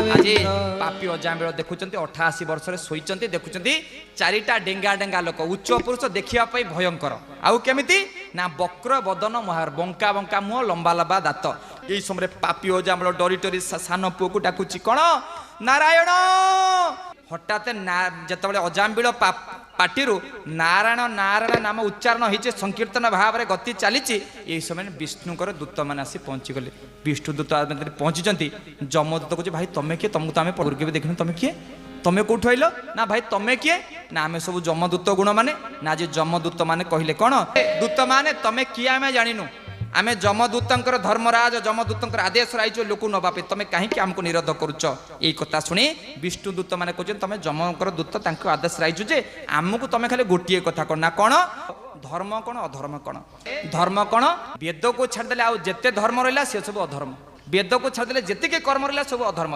आज पापी अजामिल देखुं 88 वर्ष शोचती देखुं चारिटा डेंगा डेंगा लोक उच्च पुरुष देखापी भयंकर आउ केमिति ना वक्र बदन मुहार बंका बंका मुह लंबा लंबा दात यही समय पापी अजामिल डरी डरी सान पुओ को डाकुची कौन नारायण हठात जिते अजामिल पार्टी नारायण नारायण नाम उच्चारण होती संकीर्तन भाव में गति चली यही समय विष्णुकर दूत मैंने आसी पहुँचीगले विष्णु दूत पहुँची जमदूत कहे भाई तुम किए तुमको तो आम पूर्व देखने तुम किए तुम कौटू आइल ना भाई तुम किए ना आम सब जमदूत गुण माने ना आज जमदूत मैंने कहले कौन दूत मैंने तुम किए आम जानू आम जमदूतर धर्मराज जमदूतर आदेश रही लोक नवापे तुम कहीं आमको निरोध करुच यही कथा शुणी विष्णुदूत मैंने कहते तुम जमकर दूत आदेश रही जे आमको तुम खाली गोटे कथा कौन ना कौन धर्म कौन अधर्म कौन धर्म कौन वेद को छाड़देले आउ जेते धर्म रहा सी सब अधर्म वेद को छाड़देले जेतिके कर्म रहा सब अधर्म